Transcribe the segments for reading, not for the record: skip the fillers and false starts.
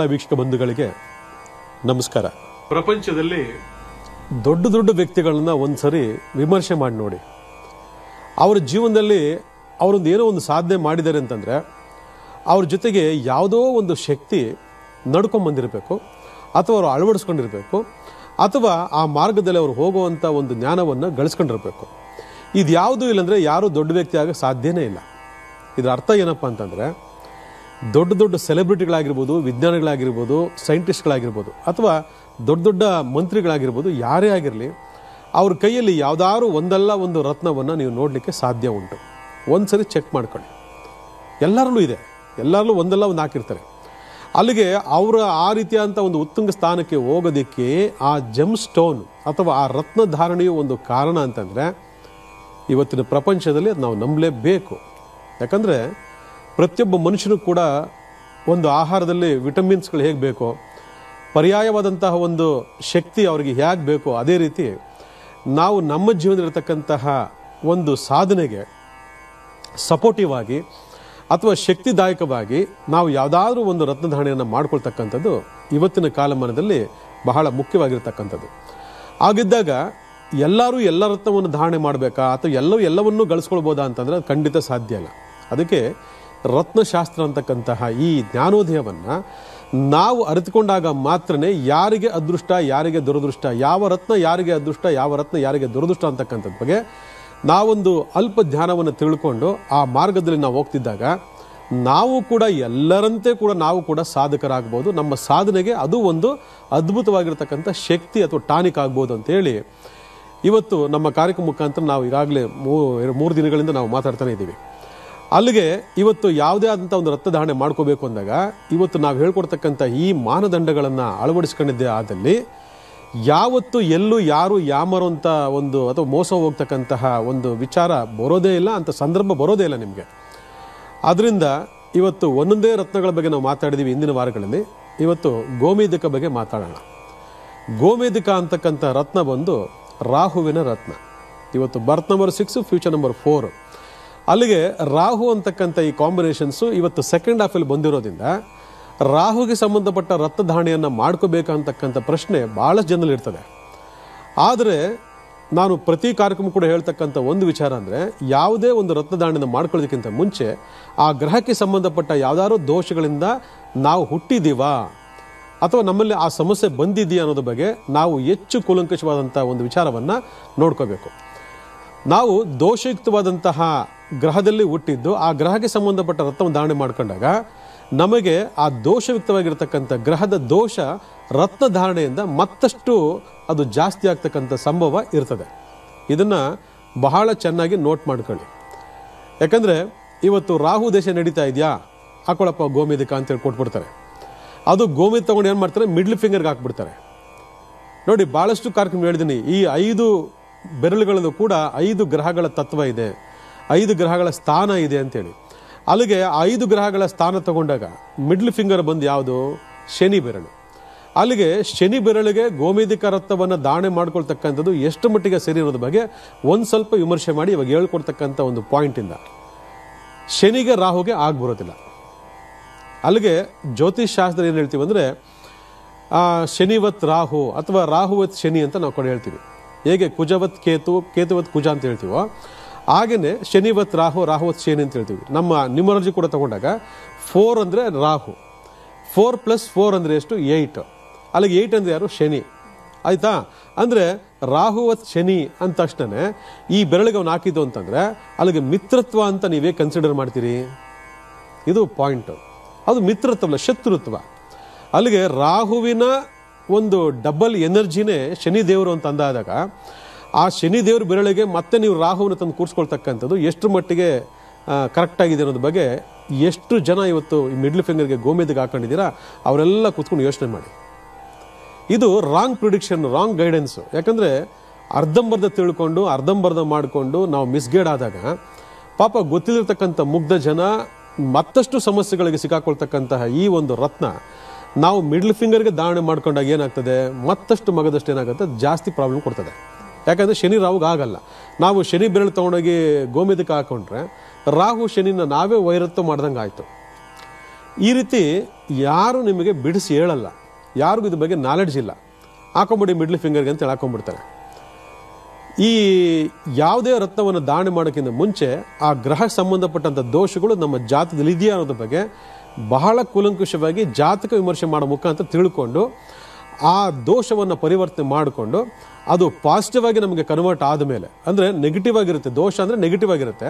ಎಲ್ಲ ವೀಕ್ಷಕ ಬಂಧುಗಳಿಗೆ ನಮಸ್ಕಾರ. ಪ್ರಪಂಚದಲ್ಲಿ ದೊಡ್ಡ ದೊಡ್ಡ ವ್ಯಕ್ತಿಗಳನ್ನ ಒಂದ್ಸರಿ ವಿಮರ್ಶೆ ಮಾಡಿ ನೋಡಿ. ಅವರ ಜೀವನದಲ್ಲಿ ಅವರೊಂದು ಏನೋ ಒಂದು ಸಾಧನೆ ಮಾಡಿದ್ದಾರೆ ಅಂತಂದರೆ ಅವ್ರ ಜೊತೆಗೆ ಯಾವುದೋ ಒಂದು ಶಕ್ತಿ ನಡ್ಕೊಂಬಂದಿರಬೇಕು, ಅಥವಾ ಅವರು ಅಳವಡಿಸ್ಕೊಂಡಿರಬೇಕು, ಅಥವಾ ಆ ಮಾರ್ಗದಲ್ಲಿ ಅವರು ಹೋಗುವಂಥ ಒಂದು ಜ್ಞಾನವನ್ನು ಗಳಿಸ್ಕೊಂಡಿರಬೇಕು. ಇದು ಯಾವುದೂ ಇಲ್ಲಾಂದರೆ ಯಾರೂ ದೊಡ್ಡ ವ್ಯಕ್ತಿ ಆಗೋಕ್ಕೆ ಸಾಧ್ಯನೇ ಇಲ್ಲ. ಇದರ ಅರ್ಥ ಏನಪ್ಪ ಅಂತಂದರೆ, ದೊಡ್ಡ ದೊಡ್ಡ ಸೆಲೆಬ್ರಿಟಿಗಳಾಗಿರ್ಬೋದು, ವಿಜ್ಞಾನಿಗಳಾಗಿರ್ಬೋದು, ಸೈಂಟಿಸ್ಟ್ಗಳಾಗಿರ್ಬೋದು, ಅಥವಾ ದೊಡ್ಡ ದೊಡ್ಡ ಮಂತ್ರಿಗಳಾಗಿರ್ಬೋದು, ಯಾರೇ ಆಗಿರಲಿ, ಅವ್ರ ಕೈಯಲ್ಲಿ ಯಾವುದಾದ್ರೂ ಒಂದಲ್ಲ ಒಂದು ರತ್ನವನ್ನು ನೀವು ನೋಡಲಿಕ್ಕೆ ಸಾಧ್ಯ ಉಂಟು. ಒಂದ್ಸರಿ ಚೆಕ್ ಮಾಡ್ಕೊಳ್ಳಿ. ಎಲ್ಲರಲ್ಲೂ ಇದೆ, ಎಲ್ಲರಲ್ಲೂ ಒಂದಲ್ಲ ಒಂದು ಹಾಕಿರ್ತಾರೆ. ಅಲ್ಲಿಗೆ ಅವರ ಆ ರೀತಿಯಾದಂಥ ಒಂದು ಉತ್ತುಂಗ ಸ್ಥಾನಕ್ಕೆ ಹೋಗೋದಕ್ಕೆ ಆ ಜೆಮ್ ಸ್ಟೋನ್ ಅಥವಾ ಆ ರತ್ನ ಧಾರಣೆಯು ಒಂದು ಕಾರಣ ಅಂತಂದರೆ, ಇವತ್ತಿನ ಪ್ರಪಂಚದಲ್ಲಿ ಅದು ನಾವು ನಂಬಲೇಬೇಕು. ಯಾಕಂದರೆ ಪ್ರತಿಯೊಬ್ಬ ಮನುಷ್ಯನೂ ಕೂಡ ಒಂದು ಆಹಾರದಲ್ಲಿ ವಿಟಮಿನ್ಸ್ಗಳು ಹೇಗೆ ಬೇಕೋ, ಪರ್ಯಾಯವಾದಂತಹ ಒಂದು ಶಕ್ತಿ ಅವರಿಗೆ ಹೇಗೆ ಬೇಕೋ, ಅದೇ ರೀತಿ ನಾವು ನಮ್ಮ ಜೀವನದಲ್ಲಿರತಕ್ಕಂತಹ ಒಂದು ಸಾಧನೆಗೆ ಸಪೋರ್ಟಿವ್ ಆಗಿ ಅಥವಾ ಶಕ್ತಿದಾಯಕವಾಗಿ ನಾವು ಯಾವುದಾದ್ರೂ ಒಂದು ರತ್ನಧಾರಣೆಯನ್ನು ಮಾಡ್ಕೊಳ್ತಕ್ಕಂಥದ್ದು ಇವತ್ತಿನ ಕಾಲಮಾನದಲ್ಲಿ ಬಹಳ ಮುಖ್ಯವಾಗಿರ್ತಕ್ಕಂಥದ್ದು. ಆಗಿದ್ದಾಗ ಎಲ್ಲರೂ ಎಲ್ಲ ರತ್ನವನ್ನು ಧಾರಣೆ ಮಾಡಬೇಕಾ ಅಥವಾ ಎಲ್ಲವನ್ನೂ ಗಳಿಸ್ಕೊಳ್ಬೋದಾ ಅಂತಂದರೆ ಅದು ಖಂಡಿತ ಸಾಧ್ಯ ಇಲ್ಲ. ಅದಕ್ಕೆ ರತ್ನಶಾಸ್ತ್ರ ಅಂತಕ್ಕಂತಹ ಈ ಜ್ಞಾನೋದಯವನ್ನು ನಾವು ಅರಿತುಕೊಂಡಾಗ ಮಾತ್ರನೇ ಯಾರಿಗೆ ಅದೃಷ್ಟ, ಯಾರಿಗೆ ದುರದೃಷ್ಟ, ಯಾವ ರತ್ನ ಯಾರಿಗೆ ಅದೃಷ್ಟ, ಯಾವ ರತ್ನ ಯಾರಿಗೆ ದುರದೃಷ್ಟ ಅಂತಕ್ಕಂಥದ್ದು ಬಗ್ಗೆ ನಾವೊಂದು ಅಲ್ಪ ಧ್ಯಾನವನ್ನು ತಿಳ್ಕೊಂಡು ಆ ಮಾರ್ಗದಲ್ಲಿ ನಾವು ಹೋಗ್ತಿದ್ದಾಗ ನಾವು ಕೂಡ ಎಲ್ಲರಂತೆ ಕೂಡ ನಾವು ಕೂಡ ಸಾಧಕರಾಗ್ಬೋದು. ನಮ್ಮ ಸಾಧನೆಗೆ ಅದು ಒಂದು ಅದ್ಭುತವಾಗಿರ್ತಕ್ಕಂಥ ಶಕ್ತಿ ಅಥವಾ ಟಾನಿಕ್ ಆಗ್ಬೋದು ಅಂತೇಳಿ ಇವತ್ತು ನಮ್ಮ ಕಾರ್ಯಕ್ರಮ ಮುಖಾಂತರ ನಾವು ಈಗಾಗಲೇ 3 ದಿನಗಳಿಂದ ನಾವು ಮಾತಾಡ್ತಾನೆ ಇದ್ದೀವಿ. ಅಲ್ಲಿಗೆ ಇವತ್ತು ಯಾವುದೇ ಆದಂಥ ಒಂದು ರತ್ನಧಾರಣೆ ಮಾಡ್ಕೋಬೇಕು ಅಂದಾಗ ಇವತ್ತು ನಾವು ಹೇಳ್ಕೊಡ್ತಕ್ಕಂಥ ಈ ಮಾನದಂಡಗಳನ್ನು ಅಳವಡಿಸ್ಕೊಂಡಿದ್ದೇ ಆದಲ್ಲಿ ಯಾವತ್ತು ಎಲ್ಲೂ ಯಾರು ಯಾಮರುವಂಥ ಒಂದು ಅಥವಾ ಮೋಸ ಹೋಗ್ತಕ್ಕಂತಹ ಒಂದು ವಿಚಾರ ಬರೋದೇ ಇಲ್ಲ, ಅಂಥ ಸಂದರ್ಭ ಬರೋದೇ ಇಲ್ಲ ನಿಮಗೆ. ಆದ್ದರಿಂದ ಇವತ್ತು ಒಂದೊಂದೇ ರತ್ನಗಳ ಬಗ್ಗೆ ನಾವು ಮಾತಾಡಿದ್ದೀವಿ ಹಿಂದಿನ ವಾರಗಳಲ್ಲಿ. ಇವತ್ತು ಗೋಮೇಧಿಕ ಬಗ್ಗೆ ಮಾತಾಡೋಣ. ಗೋಮೇಧಿಕ ಅಂತಕ್ಕಂಥ ರತ್ನ ಬಂದು ರಾಹುವಿನ ರತ್ನ. ಇವತ್ತು ಬರ್ತ್ ನಂಬರ್ 6, ಫ್ಯೂಚರ್ ನಂಬರ್ 4. ಅಲ್ಲಿಗೆ ರಾಹು ಅಂತಕ್ಕಂಥ ಈ ಕಾಂಬಿನೇಷನ್ಸು ಇವತ್ತು ಸೆಕೆಂಡ್ ಹಾಫಲ್ಲಿ ಬಂದಿರೋದ್ರಿಂದ ರಾಹುಗೆ ಸಂಬಂಧಪಟ್ಟ ರತ್ನಧಾರಣೆಯನ್ನು ಮಾಡ್ಕೋಬೇಕಂತಕ್ಕಂಥ ಪ್ರಶ್ನೆ ಭಾಳಷ್ಟು ಜನರಲ್ಲಿ ಇರ್ತದೆ. ಆದರೆ ನಾನು ಪ್ರತಿ ಕಾರ್ಯಕ್ರಮ ಕೂಡ ಹೇಳ್ತಕ್ಕಂಥ ಒಂದು ವಿಚಾರ ಅಂದರೆ, ಯಾವುದೇ ಒಂದು ರತ್ನಧಾರಣೆಯನ್ನು ಮಾಡ್ಕೊಳ್ಳೋದಕ್ಕಿಂತ ಮುಂಚೆ ಆ ಗ್ರಹಕ್ಕೆ ಸಂಬಂಧಪಟ್ಟ ಯಾವುದಾದ್ರೂ ದೋಷಗಳಿಂದ ನಾವು ಹುಟ್ಟಿದ್ದೀವಾ ಅಥವಾ ನಮ್ಮಲ್ಲಿ ಆ ಸಮಸ್ಯೆ ಬಂದಿದೆಯಾ ಅನ್ನೋದ್ರ ಬಗ್ಗೆ ನಾವು ಹೆಚ್ಚು ಕೂಲಂಕಷವಾದಂಥ ಒಂದು ವಿಚಾರವನ್ನು ನೋಡ್ಕೋಬೇಕು. ನಾವು ದೋಷಯುಕ್ತವಾದಂತಹ ಗ್ರಹದಲ್ಲಿ ಹುಟ್ಟಿದ್ದು ಆ ಗ್ರಹಕ್ಕೆ ಸಂಬಂಧಪಟ್ಟ ರತ್ನವನ್ನು ಧಾರಣೆ ಮಾಡ್ಕೊಂಡಾಗ ನಮಗೆ ಆ ದೋಷಯುಕ್ತವಾಗಿರ್ತಕ್ಕಂಥ ಗ್ರಹದ ದೋಷ ರತ್ನ ಧಾರಣೆಯಿಂದ ಮತ್ತಷ್ಟು ಅದು ಜಾಸ್ತಿ ಆಗ್ತಕ್ಕಂಥ ಸಂಭವ ಇರ್ತದೆ. ಇದನ್ನು ಬಹಳ ಚೆನ್ನಾಗಿ ನೋಟ್ ಮಾಡ್ಕೊಳ್ಳಿ. ಯಾಕಂದರೆ ಇವತ್ತು ರಾಹು ದೇಶ ನಡೀತಾ ಇದೆಯಾ, ಹಾಕೊಳ್ಳಪ್ಪ ಗೋಮೇಧಿಕ ಅಂತೇಳಿ ಕೊಟ್ಬಿಡ್ತಾರೆ. ಅದು ಗೋಮೇಧ ತೊಗೊಂಡು ಏನು ಮಾಡ್ತಾರೆ, ಮಿಡ್ಲ್ ಫಿಂಗರ್ಗೆ ಹಾಕ್ಬಿಡ್ತಾರೆ. ನೋಡಿ, ಭಾಳಷ್ಟು ಕಾರ್ಯಕ್ರಮ ಹೇಳಿದ್ದೀನಿ, ಈ 5 ಬೆರಳುಗಳಲ್ಲೂ ಕೂಡ 5 ಗ್ರಹಗಳ ತತ್ವ ಇದೆ, 5 ಗ್ರಹಗಳ ಸ್ಥಾನ ಇದೆ ಅಂತೇಳಿ. ಅಲ್ಲಿಗೆ 5 ಗ್ರಹಗಳ ಸ್ಥಾನ ತಗೊಂಡಾಗ ಮಿಡ್ಲ್ ಫಿಂಗರ್ ಬಂದು ಯಾವುದು, ಶನಿ ಬೆರಳು. ಅಲ್ಲಿಗೆ ಶನಿ ಬೆರಳಿಗೆ ಗೋಮೇಧಿಕ ರತ್ನವನ್ನು ಧಾರಣೆ ಮಾಡ್ಕೊಳ್ತಕ್ಕಂಥದ್ದು ಎಷ್ಟು ಮಟ್ಟಿಗೆ ಸರಿ ಅನ್ನೋದ್ರ ಬಗ್ಗೆ ಒಂದು ಸ್ವಲ್ಪ ವಿಮರ್ಶೆ ಮಾಡಿ ಇವಾಗ ಹೇಳ್ಕೊಡ್ತಕ್ಕಂಥ ಒಂದು ಪಾಯಿಂಟಿಂದ ಶನಿಗೆ ರಾಹುಗೆ ಆಗ್ಬರೋದಿಲ್ಲ. ಅಲ್ಲಿಗೆ ಜ್ಯೋತಿಷ್ ಶಾಸ್ತ್ರ ಏನು ಹೇಳ್ತೀವಿ ಅಂದರೆ, ಶನಿವತ್ ರಾಹು ಅಥವಾ ರಾಹುವತ್ ಶನಿ ಅಂತ ನಾವು ಕೂಡ ಹೇಳ್ತೀವಿ. ಹೇಗೆ ಕುಜವತ್ ಕೇತು, ಕೇತುವತ್ ಕುಜ ಅಂತ ಹೇಳ್ತೀವೋ ಹಾಗೆಯೇ ಶನಿವತ್ ರಾಹು, ರಾಹುವತ್ ಶನಿ ಅಂತ ಹೇಳ್ತೀವಿ. ನಮ್ಮ ನ್ಯೂಮರಾಲಜಿ ಕೂಡ ತಗೊಂಡಾಗ 4 ಅಂದರೆ ರಾಹು, 4 + 4 ಅಂದರೆ ಎಷ್ಟು, 8. ಅಲ್ಲಿಗೆ 8 ಅಂದರೆ ಯಾರು, ಶನಿ. ಆಯಿತಾ? ಅಂದರೆ ರಾಹುವತ್ ಶನಿ ಅಂದ ತಕ್ಷಣ ಈ ಬೆರಳಿಗೆ ಅವನು ಹಾಕಿದ್ದು ಅಂತಂದರೆ ಅಲ್ಲಿಗೆ ಮಿತ್ರತ್ವ ಅಂತ ನೀವೇ ಕನ್ಸಿಡರ್ ಮಾಡ್ತೀರಿ. ಇದು ಪಾಯಿಂಟು. ಅದು ಮಿತ್ರತ್ವ ಅಲ್ಲ, ಶತ್ರುತ್ವ. ಅಲ್ಲಿಗೆ ರಾಹುವಿನ ಒಂದು ಡಬಲ್ ಎನರ್ಜಿನೇ ಶನಿ ದೇವರು ಅಂತ ಅಂದಾದಾಗ ಆ ಶನಿ ದೇವ್ರ ಬೆರಳಿಗೆ ಮತ್ತೆ ನೀವು ರಾಹುವನ್ನು ತಂದು ಕೂರಿಸ್ಕೊಳ್ತಕ್ಕಂಥದ್ದು ಎಷ್ಟು ಮಟ್ಟಿಗೆ ಕರೆಕ್ಟಾಗಿದೆ ಅನ್ನೋದ್ರ ಬಗ್ಗೆ ಎಷ್ಟು ಜನ ಇವತ್ತು ಈ ಮಿಡ್ಲ್ ಫಿಂಗರ್ಗೆ ಗೋಮೇಧಿಗೆ ಹಾಕೊಂಡಿದ್ದೀರಾ ಅವರೆಲ್ಲ ಕೂತ್ಕೊಂಡು ಯೋಚನೆ ಮಾಡಿ. ಇದು ರಾಂಗ್ ಪ್ರಿಡಿಕ್ಷನ್, ರಾಂಗ್ ಗೈಡೆನ್ಸು. ಯಾಕಂದರೆ ಅರ್ಧಂಬರ್ಧ ತಿಳ್ಕೊಂಡು ಅರ್ಧಂಬರ್ಧ ಮಾಡಿಕೊಂಡು ನಾವು ಮಿಸ್ಗೈಡ್ ಆದಾಗ ಪಾಪ ಗೊತ್ತಿರತಕ್ಕಂಥ ಮುಗ್ಧ ಜನ ಮತ್ತಷ್ಟು ಸಮಸ್ಯೆಗಳಿಗೆ ಸಿಕ್ಕಾಕೊಳ್ತಕ್ಕಂತಹ ಈ ಒಂದು ರತ್ನ ನಾವು ಮಿಡ್ಲ್ ಫಿಂಗರ್ಗೆ ಧಾರಣೆ ಮಾಡ್ಕೊಂಡಾಗ ಏನಾಗ್ತದೆ, ಮತ್ತಷ್ಟು ಮಗದಷ್ಟು ಏನಾಗುತ್ತೆ, ಜಾಸ್ತಿ ಪ್ರಾಬ್ಲಮ್ ಕೊಡ್ತದೆ. ಯಾಕಂದರೆ ಶನಿ ರಾಹುಗೆ ಆಗಲ್ಲ. ನಾವು ಶನಿ ಬೆರಳು ತೊಗೊಂಡೋಗಿ ಗೋಮೇಧಿಕ ಹಾಕೊಂಡ್ರೆ ರಾಹು ಶನಿನ ನಾವೇ ವೈರತ್ವ ಮಾಡ್ದಂಗೆ ಆಯಿತು. ಈ ರೀತಿ ಯಾರು ನಿಮಗೆ ಬಿಡಿಸಿ ಹೇಳಲ್ಲ, ಯಾರಿಗೂ ಇದ್ರ ಬಗ್ಗೆ ನಾಲೆಡ್ಜ್ ಇಲ್ಲ, ಹಾಕೊಂಬಿಡಿ ಮಿಡ್ಲ್ ಫಿಂಗರ್ಗೆ ಅಂತ ಹಾಕೊಂಡ್ಬಿಡ್ತಾರೆ. ಈ ಯಾವುದೇ ರತ್ನವನ್ನು ಧಾರಣೆ ಮಾಡೋಕ್ಕಿಂತ ಮುಂಚೆ ಆ ಗ್ರಹ ಸಂಬಂಧಪಟ್ಟಂಥ ದೋಷಗಳು ನಮ್ಮ ಜಾತಕದಲ್ಲಿ ಇದೆಯಾ ಅನ್ನೋದ್ರ ಬಗ್ಗೆ ಬಹಳ ಕೂಲಂಕುಷವಾಗಿ ಜಾತಕ ವಿಮರ್ಶೆ ಮಾಡೋ ಮುಖಾಂತರ ತಿಳ್ಕೊಂಡು ಆ ದೋಷವನ್ನು ಪರಿವರ್ತನೆ ಮಾಡಿಕೊಂಡು ಅದು ಪಾಸಿಟಿವ್ ಆಗಿ ನಮಗೆ ಕನ್ವರ್ಟ್ ಆದಮೇಲೆ, ಅಂದರೆ ನೆಗೆಟಿವ್ ಆಗಿರುತ್ತೆ, ದೋಷ ಅಂದರೆ ನೆಗೆಟಿವ್ ಆಗಿರುತ್ತೆ,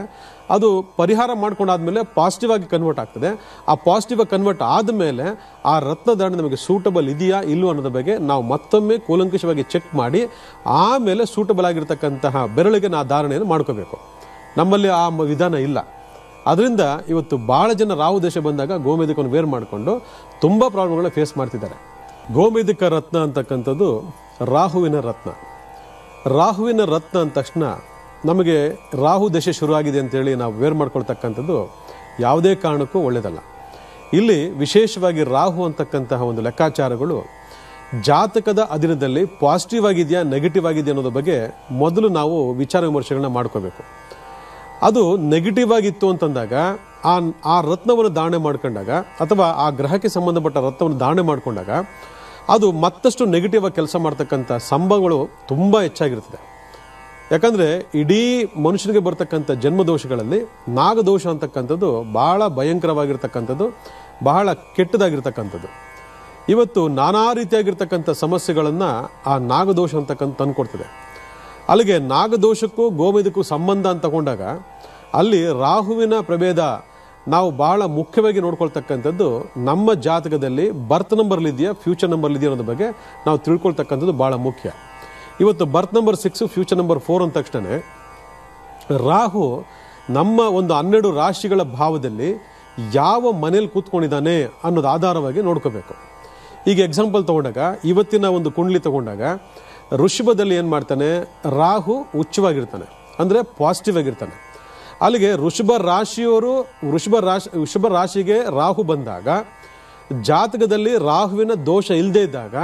ಅದು ಪರಿಹಾರ ಮಾಡ್ಕೊಂಡಾದ್ಮೇಲೆ ಪಾಸಿಟಿವ್ ಆಗಿ ಕನ್ವರ್ಟ್ ಆಗ್ತದೆ. ಆ ಪಾಸಿಟಿವ್ ಆಗಿ ಕನ್ವರ್ಟ್ ಆದಮೇಲೆ ಆ ರತ್ನಧಾರಣೆ ನಮಗೆ ಸೂಟಬಲ್ ಇದೆಯಾ ಇಲ್ಲವೋ ಅನ್ನೋದ್ರ ಬಗ್ಗೆ ನಾವು ಮತ್ತೊಮ್ಮೆ ಕೂಲಂಕುಷವಾಗಿ ಚೆಕ್ ಮಾಡಿ ಆಮೇಲೆ ಸೂಟಬಲ್ ಆಗಿರ್ತಕ್ಕಂತಹ ಬೆರಳಿಗೆ ನಾವು ಧಾರಣೆಯನ್ನು ಮಾಡ್ಕೋಬೇಕು. ನಮ್ಮಲ್ಲಿ ಆ ವಿಧಾನ ಇಲ್ಲ. ಅದರಿಂದ ಇವತ್ತು ಭಾಳ ಜನ ರಾಹು ದೇಶ ಬಂದಾಗ ಗೋಮೇಧಿಕವನ್ನು ವೇರ್ ಮಾಡಿಕೊಂಡು ತುಂಬ ಪ್ರಾಬ್ಲಮ್ಗಳನ್ನ ಫೇಸ್ ಮಾಡ್ತಿದ್ದಾರೆ. ಗೋಮೇಧಿಕ ರತ್ನ ಅಂತಕ್ಕಂಥದ್ದು ರಾಹುವಿನ ರತ್ನ. ರಾಹುವಿನ ರತ್ನ ಅಂದ ತಕ್ಷಣ ನಮಗೆ ರಾಹು ದಶೆ ಶುರುವಾಗಿದೆ ಅಂತೇಳಿ ನಾವು ವೇರ್ ಮಾಡ್ಕೊಳ್ತಕ್ಕಂಥದ್ದು ಯಾವುದೇ ಕಾರಣಕ್ಕೂ ಒಳ್ಳೆಯದಲ್ಲ. ಇಲ್ಲಿ ವಿಶೇಷವಾಗಿ ರಾಹು ಅಂತಕ್ಕಂತಹ ಒಂದು ಲೆಕ್ಕಾಚಾರಗಳು ಜಾತಕದ ಅಧೀನದಲ್ಲಿ ಪಾಸಿಟಿವ್ ಆಗಿದೆಯಾ ನೆಗೆಟಿವ್ ಆಗಿದೆಯಾ ಅನ್ನೋದ್ರ ಬಗ್ಗೆ ಮೊದಲು ನಾವು ವಿಚಾರ ವಿಮರ್ಶೆಗಳನ್ನ ಮಾಡ್ಕೋಬೇಕು. ಅದು ನೆಗೆಟಿವ್ ಆಗಿತ್ತು ಅಂತಂದಾಗ ಆ ರತ್ನವನ್ನು ಧಾರಣೆ ಮಾಡ್ಕೊಂಡಾಗ ಅಥವಾ ಆ ಗ್ರಹಕ್ಕೆ ಸಂಬಂಧಪಟ್ಟ ರತ್ನವನ್ನು ಧಾರಣೆ ಮಾಡ್ಕೊಂಡಾಗ ಅದು ಮತ್ತಷ್ಟು ನೆಗೆಟಿವ್ ಆಗಿ ಕೆಲಸ ಮಾಡ್ತಕ್ಕಂಥ ಸಂಭವಗಳು ತುಂಬ ಹೆಚ್ಚಾಗಿರ್ತದೆ. ಯಾಕಂದರೆ ಇಡೀ ಮನುಷ್ಯನಿಗೆ ಬರ್ತಕ್ಕಂಥ ಜನ್ಮದೋಷಗಳಲ್ಲಿ ನಾಗದೋಷ ಅಂತಕ್ಕಂಥದ್ದು ಬಹಳ ಭಯಂಕರವಾಗಿರ್ತಕ್ಕಂಥದ್ದು, ಬಹಳ ಕೆಟ್ಟದಾಗಿರ್ತಕ್ಕಂಥದ್ದು. ಇವತ್ತು ನಾನಾ ರೀತಿಯಾಗಿರ್ತಕ್ಕಂಥ ಸಮಸ್ಯೆಗಳನ್ನು ಆ ನಾಗದೋಷ ಅಂತಕ್ಕಂಥ ತಂದುಕೊಡ್ತದೆ. ಅಲ್ಲಿಗೆ ನಾಗದೋಷಕ್ಕೂ ಗೋಮೇಧಕ್ಕೂ ಸಂಬಂಧ ಅಂತ ತಗೊಂಡಾಗ ಅಲ್ಲಿ ರಾಹುವಿನ ಪ್ರಭೇದ ನಾವು ಬಹಳ ಮುಖ್ಯವಾಗಿ ನೋಡ್ಕೊಳ್ತಕ್ಕಂಥದ್ದು ನಮ್ಮ ಜಾತಕದಲ್ಲಿ ಬರ್ತ್ ನಂಬರ್ಲಿದೆಯಾ ಫ್ಯೂಚರ್ ನಂಬರ್ಲಿದೆಯಾ ಅನ್ನೋದ್ರ ಬಗ್ಗೆ ನಾವು ತಿಳ್ಕೊಳ್ತಕ್ಕಂಥದ್ದು ಭಾಳ ಮುಖ್ಯ. ಇವತ್ತು ಬರ್ತ್ ನಂಬರ್ 6 ಫ್ಯೂಚರ್ ನಂಬರ್ 4 ಅಂದ ತಕ್ಷಣ ರಾಹು ನಮ್ಮ ಒಂದು 12 ರಾಶಿಗಳ ಭಾವದಲ್ಲಿ ಯಾವ ಮನೇಲಿ ಕೂತ್ಕೊಂಡಿದ್ದಾನೆ ಅನ್ನೋದು ಆಧಾರವಾಗಿ ನೋಡ್ಕೋಬೇಕು. ಈಗ ಎಕ್ಸಾಂಪಲ್ ತಗೊಂಡಾಗ ಇವತ್ತಿನ ಒಂದು ಕುಂಡ್ಲಿ ತಗೊಂಡಾಗ ಋಷಭದಲ್ಲಿ ಏನು ಮಾಡ್ತಾನೆ, ರಾಹು ಉಚ್ಚವಾಗಿರ್ತಾನೆ, ಅಂದರೆ ಪಾಸಿಟಿವ್ ಆಗಿರ್ತಾನೆ. ಅಲ್ಲಿಗೆ ವೃಷಭ ರಾಶಿಗೆ ರಾಹು ಬಂದಾಗ ಜಾತಕದಲ್ಲಿ ರಾಹುವಿನ ದೋಷ ಇಲ್ಲದೇ ಇದ್ದಾಗ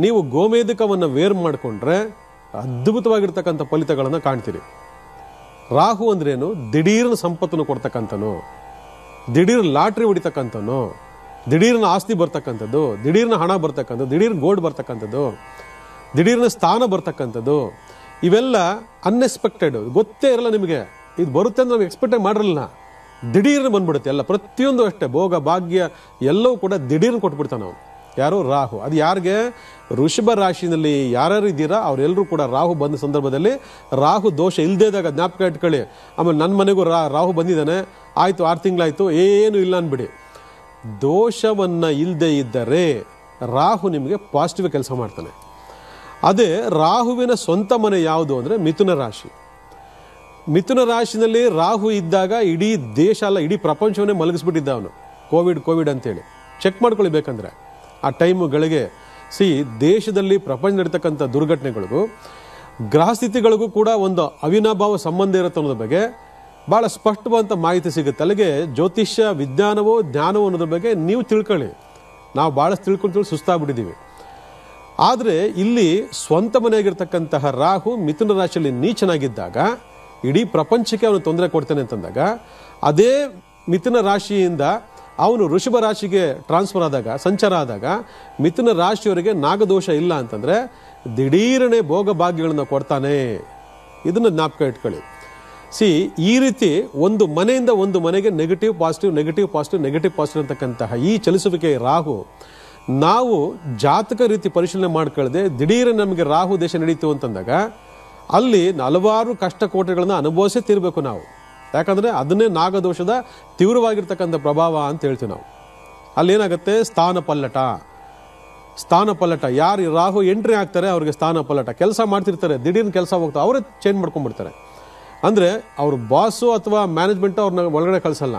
ನೀವು ಗೋಮೇಧಿಕವನ್ನು ವೇರ್ ಮಾಡಿಕೊಂಡ್ರೆ ಅದ್ಭುತವಾಗಿರ್ತಕ್ಕಂಥ ಫಲಿತಗಳನ್ನು ಕಾಣ್ತೀರಿ. ರಾಹು ಅಂದ್ರೇನು, ದಿಢೀರ್ನ ಸಂಪತ್ತನ್ನು ಕೊಡ್ತಕ್ಕಂಥನು, ದಿಢೀರ್ ಲಾಟ್ರಿ ಹೊಡಿತಕ್ಕಂಥನು, ದಿಢೀರ್ನ ಆಸ್ತಿ ಬರ್ತಕ್ಕಂಥದ್ದು, ದಿಢೀರ್ನ ಹಣ ಬರ್ತಕ್ಕಂಥದ್ದು, ದಿಢೀರ್ ಗೋಲ್ಡ್ ಬರ್ತಕ್ಕಂಥದ್ದು, ದಿಢೀರ್ನ ಸ್ಥಾನ ಬರ್ತಕ್ಕಂಥದ್ದು, ಇವೆಲ್ಲ ಅನ್ಎಕ್ಸ್ಪೆಕ್ಟೆಡ್, ಗೊತ್ತೇ ಇರಲ್ಲ ನಿಮಗೆ. ಇದು ಬರುತ್ತೆ ಅಂತ ನಾವು ಎಕ್ಸ್ಪೆಕ್ಟೇ ಮಾಡಿರಲಿಲ್ಲ, ದಿಢೀರ್ನ ಬಂದ್ಬಿಡುತ್ತೆ. ಎಲ್ಲ ಪ್ರತಿಯೊಂದು ಅಷ್ಟೇ, ಭೋಗ ಭಾಗ್ಯ ಎಲ್ಲವೂ ಕೂಡ ದಿಢೀರ್ನ ಕೊಟ್ಬಿಡ್ತಾನೆ ನಾವು. ಯಾರು? ರಾಹು. ಅದು ಯಾರಿಗೆ? ವೃಷಭ ರಾಶಿನಲ್ಲಿ ಯಾರ್ಯಾರು ಇದ್ದೀರಾ ಅವರೆಲ್ಲರೂ ಕೂಡ ರಾಹು ಬಂದ ಸಂದರ್ಭದಲ್ಲಿ ರಾಹು ದೋಷ ಇಲ್ಲದೇ ಇದ್ದಾಗ ಜ್ಞಾಪಕ ಇಟ್ಕೊಳ್ಳಿ. ಆಮೇಲೆ ನನ್ನ ಮನೆಗೂ ರಾಹು ಬಂದಿದ್ದಾನೆ, ಆಯಿತು 6 ತಿಂಗಳಾಯಿತು, ಏನು ಇಲ್ಲ ಅನ್ಬಿಡಿ. ದೋಷವನ್ನು ಇಲ್ಲದೆ ಇದ್ದರೆ ರಾಹು ನಿಮಗೆ ಪಾಸಿಟಿವ್ ಕೆಲಸ ಮಾಡ್ತಾನೆ. ಅದೇ ರಾಹುವಿನ ಸ್ವಂತ ಮನೆ ಯಾವುದು ಅಂದರೆ ಮಿಥುನ ರಾಶಿ. ಮಿಥುನ ರಾಶಿನಲ್ಲಿ ರಾಹು ಇದ್ದಾಗ ಇಡೀ ದೇಶ ಅಲ್ಲ, ಇಡೀ ಪ್ರಪಂಚವನ್ನೇ ಮಲಗಿಸ್ಬಿಟ್ಟಿದ್ದ ಅವನು. ಕೋವಿಡ್ ಅಂತೇಳಿ ಚೆಕ್ ಮಾಡ್ಕೊಳ್ಳಿ ಬೇಕಂದ್ರೆ ಆ ಟೈಮ್ಗಳಿಗೆ. ದೇಶದಲ್ಲಿ ಪ್ರಪಂಚ ನಡೀತಕ್ಕಂಥ ದುರ್ಘಟನೆಗಳಿಗೂ ಗ್ರಹಸ್ಥಿತಿಗಳಿಗೂ ಕೂಡ ಒಂದು ಅವಿನಾಭಾವ ಸಂಬಂಧ ಇರುತ್ತೆ ಅನ್ನೋದ್ರ ಬಗ್ಗೆ ಭಾಳ ಸ್ಪಷ್ಟವಾದಂಥ ಮಾಹಿತಿ ಸಿಗುತ್ತೆ. ಅಲ್ಲಿಗೆ ಜ್ಯೋತಿಷ್ಯ ವಿಜ್ಞಾನವೋ ಜ್ಞಾನವೋ ಅನ್ನೋದ್ರ ಬಗ್ಗೆ ನೀವು ತಿಳ್ಕೊಳ್ಳಿ. ನಾವು ಭಾಳಷ್ಟು ತಿಳ್ಕೊಂಡು ಸುಸ್ತಾಗ್ಬಿಟ್ಟಿದ್ದೀವಿ. ಆದರೆ ಇಲ್ಲಿ ಸ್ವಂತ ಮನೆಯಾಗಿರ್ತಕ್ಕಂತಹ ರಾಹು ಮಿಥುನ ರಾಶಿಯಲ್ಲಿ ನೀಚನಾಗಿದ್ದಾಗ ಇಡೀ ಪ್ರಪಂಚಕ್ಕೆ ಅವನು ತೊಂದರೆ ಕೊಡ್ತಾನೆ ಅಂತಂದಾಗ, ಅದೇ ಮಿಥುನ ರಾಶಿಯಿಂದ ಅವನು ವೃಷಭ ರಾಶಿಗೆ ಟ್ರಾನ್ಸ್ಫರ್ ಆದಾಗ, ಸಂಚಾರ ಆದಾಗ ಮಿಥುನ ರಾಶಿಯವರಿಗೆ ನಾಗದೋಷ ಇಲ್ಲ ಅಂತಂದರೆ ದಿಢೀರನೆ ಭೋಗ ಭಾಗ್ಯಗಳನ್ನು ಕೊಡ್ತಾನೆ. ಇದನ್ನು ಜ್ಞಾಪಕ ಇಟ್ಕೊಳ್ಳಿ. ಈ ರೀತಿ ಒಂದು ಮನೆಯಿಂದ ಒಂದು ಮನೆಗೆ negative positive negative positive negative positive ಅಂತಕ್ಕಂತಹ ಈ ಚಲಿಸುವಿಕೆ ರಾಹು, ನಾವು ಜಾತಕ ರೀತಿ ಪರಿಶೀಲನೆ ಮಾಡ್ಕೊಳ್ಳದೆ ದಿಢೀರ ನಮಗೆ ರಾಹು ದೇಶ ನಡೀತು ಅಂತಂದಾಗ ಅಲ್ಲಿ ಹಲವಾರು ಕಷ್ಟ ಕೋಟೆಗಳನ್ನು ಅನುಭವಿಸೇ ತೀರಬೇಕು ನಾವು. ಯಾಕಂದರೆ ಅದನ್ನೇ ನಾಗದೋಷದ ತೀವ್ರವಾಗಿರ್ತಕ್ಕಂಥ ಪ್ರಭಾವ ಅಂತ ಹೇಳ್ತೀವಿ ನಾವು. ಅಲ್ಲೇನಾಗುತ್ತೆ, ಸ್ಥಾನ ಪಲ್ಲಟ. ಯಾರು ರಾಹು ಎಂಟ್ರಿ ಆಗ್ತಾರೆ ಅವ್ರಿಗೆ ಸ್ಥಾನ ಪಲ್ಲಟ. ಕೆಲಸ ಮಾಡ್ತಿರ್ತಾರೆ, ದಿಢೀರ್ನ ಕೆಲಸ ಹೋಗ್ತಾರೆ, ಅವರೇ ಚೇಂಜ್ ಮಾಡ್ಕೊಂಡ್ಬಿಡ್ತಾರೆ. ಅಂದರೆ ಅವ್ರ ಬಾಸು ಅಥವಾ ಮ್ಯಾನೇಜ್ಮೆಂಟು ಅವ್ರನ್ನ ಒಳಗಡೆ ಕಳಿಸಲ್ಲ,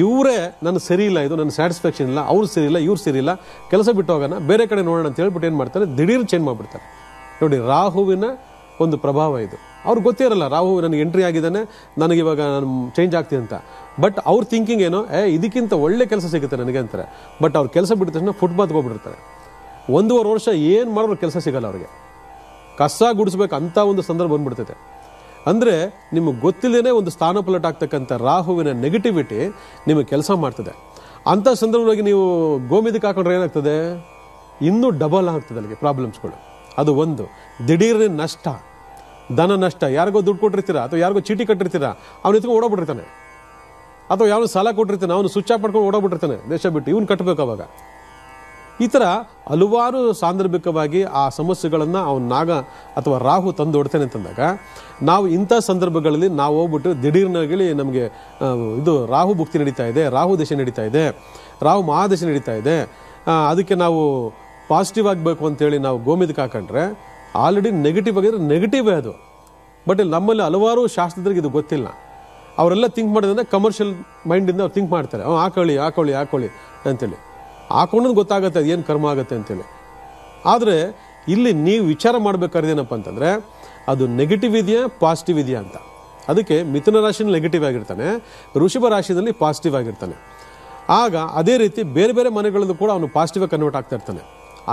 ಇವರೇ ನನ್ನ ಸರಿ ಇಲ್ಲ, ಇದು ನನ್ನ ಸ್ಯಾಟಿಸ್ಫ್ಯಾಕ್ಷನ್ ಇಲ್ಲ, ಅವ್ರು ಸರಿ ಇಲ್ಲ, ಇವ್ರು ಸರಿ ಇಲ್ಲ, ಕೆಲಸ ಬಿಟ್ಟು ಹೋಗೋಣ, ಬೇರೆ ಕಡೆ ನೋಡೋಣ ಅಂತ ಹೇಳ್ಬಿಟ್ಟು ಏನು ಮಾಡ್ತಾರೆ, ದಿಢೀರ್ ಚೇಂಜ್ ಮಾಡಿಬಿಡ್ತಾರೆ. ನೋಡಿ, ರಾಹುವಿನ ಒಂದು ಪ್ರಭಾವ ಇದು. ಅವ್ರಿಗೆ ಗೊತ್ತೇ ಇರಲ್ಲ ರಾಹು ನನಗೆ ಎಂಟ್ರಿ ಆಗಿದ್ದಾನೆ, ನನಗಿವಾಗ ನಾನು ಚೇಂಜ್ ಆಗ್ತೀನಿ ಅಂತ. ಬಟ್ ಅವ್ರ ಥಿಂಕಿಂಗ್ ಏನೋ, ಇದಕ್ಕಿಂತ ಒಳ್ಳೆ ಕೆಲಸ ಸಿಗುತ್ತೆ ನನಗೆ ಅಂತಾರೆ. ಬಟ್ ಅವ್ರು ಕೆಲಸ ಬಿಟ್ಟ ತಕ್ಷಣ ಫುಟ್ಪಾತ್ಗೆ ಹೋಗ್ಬಿಟ್ಟಿರ್ತಾರೆ. 1.5 ವರ್ಷ ಏನು ಮಾಡಿದ್ರು ಕೆಲಸ ಸಿಗಲ್ಲ ಅವ್ರಿಗೆ. ಕಸ ಗುಡಿಸ್ಬೇಕು ಅಂತ ಒಂದು ಸಂದರ್ಭ ಬಂದ್ಬಿಡ್ತೈತೆ. ಅಂದರೆ ನಿಮಗೆ ಗೊತ್ತಿಲ್ಲದೇ ಒಂದು ಸ್ಥಾನ ಪಲ್ಲಟ ಆಗ್ತಕ್ಕಂಥ ರಾಹುವಿನ ನೆಗೆಟಿವಿಟಿ ನಿಮಗೆ ಕೆಲಸ ಮಾಡ್ತದೆ. ಅಂಥ ಸಂದರ್ಭವಾಗಿ ನೀವು ಗೋಮಿದಕ್ಕೆ ಹಾಕೊಂಡ್ರೆ ಏನಾಗ್ತದೆ, ಇನ್ನೂ ಡಬಲ್ ಆಗ್ತದೆ ಅಲ್ಲಿಗೆ ಪ್ರಾಬ್ಲಮ್ಸ್ಗಳು. ಅದು ಒಂದು. ದಿಢೀರ್ನೆ ನಷ್ಟ, ಧನ ನಷ್ಟ. ಯಾರಿಗೋ ದುಡ್ಡು ಕೊಟ್ಟಿರ್ತೀರಾ ಅಥವಾ ಯಾರಿಗೋ ಚೀಟಿ ಕಟ್ಟಿರ್ತೀರಾ, ಅವನು ಎತ್ಕೊಂಡು ಓಡೋಗ್ಬಿಟ್ಟಿರ್ತಾನೆ. ಅಥವಾ ಯಾವನು ಸಾಲ ಕೊಟ್ಟಿರ್ತಾನೆ, ಅವನು ಸ್ವಿಚ್ ಆಫ್ ಮಾಡ್ಕೊಂಡು ಓಡೋಗ್ಬಿಟ್ಟಿರ್ತಾನೆ ದೇಶ ಬಿಟ್ಟು. ಇವನು ಕಟ್ಟಬೇಕು ಅವಾಗ. ಈ ಥರ ಹಲವಾರು ಸಾಂದರ್ಭಿಕವಾಗಿ ಆ ಸಮಸ್ಯೆಗಳನ್ನು ಅವನು ನಾಗ ಅಥವಾ ರಾಹು ತಂದು ಹೊಡ್ತಾನೆ ಅಂತಂದಾಗ, ನಾವು ಇಂಥ ಸಂದರ್ಭಗಳಲ್ಲಿ ನಾವು ಹೋಗ್ಬಿಟ್ಟು ದಿಢೀರ್ನಾಗಿ ನಮಗೆ ಇದು ರಾಹು ಭುಕ್ತಿ ನಡೀತಾ ಇದೆ, ರಾಹು ದಶೆ ನಡೀತಾ ಇದೆ, ರಾಹು ಮಹಾದಶೆ ನಡೀತಾ ಇದೆ, ಅದಕ್ಕೆ ನಾವು ಪಾಸಿಟಿವ್ ಆಗಬೇಕು ಅಂತೇಳಿ ನಾವು ಗೋಮಿದಕ್ಕೆ ಹಾಕೊಂಡ್ರೆ ಆಲ್ರೆಡಿ ನೆಗೆಟಿವ್ ಆಗಿದ್ರೆ ನೆಗೆಟಿವೇ ಅದು. ಬಟ್ ಇಲ್ಲಿ ನಮ್ಮಲ್ಲಿ ಹಲವಾರು ಶಾಸ್ತ್ರದ್ರಿಗೆ ಇದು ಗೊತ್ತಿಲ್ಲ. ಅವರೆಲ್ಲ ಥಿಂಕ್ ಮಾಡೋದಂದ್ರೆ ಕಮರ್ಷಿಯಲ್ ಮೈಂಡಿಂದ ಅವ್ರು ಥಿಂಕ್ ಮಾಡ್ತಾರೆ, ಹಾಕೊಳ್ಳಿ ಹಾಕೊಳ್ಳಿ ಹಾಕೊಳ್ಳಿ ಅಂತೇಳಿ. ಹಾಕೊಂಡದ್ದು ಗೊತ್ತಾಗುತ್ತೆ ಅದು ಏನು ಕರ್ಮ ಆಗುತ್ತೆ ಅಂತೇಳಿ. ಆದರೆ ಇಲ್ಲಿ ನೀವು ವಿಚಾರ ಮಾಡಬೇಕಾದ್ರೇನಪ್ಪ ಅಂತಂದರೆ, ಅದು ನೆಗೆಟಿವ್ ಇದೆಯಾ ಪಾಸಿಟಿವ್ ಇದೆಯಾ ಅಂತ. ಅದಕ್ಕೆ ಮಿಥುನ ರಾಶಿನಲ್ಲಿ ನೆಗೆಟಿವ್ ಆಗಿರ್ತಾನೆ, ವೃಷಭ ರಾಶಿಯಲ್ಲಿ ಪಾಸಿಟಿವ್ ಆಗಿರ್ತಾನೆ. ಆಗ ಅದೇ ರೀತಿ ಬೇರೆ ಬೇರೆ ಮನೆಗಳಲ್ಲೂ ಕೂಡ ಅವನು ಪಾಸಿಟಿವ್ ಕನ್ವರ್ಟ್ ಆಗ್ತಾ ಇರ್ತಾನೆ.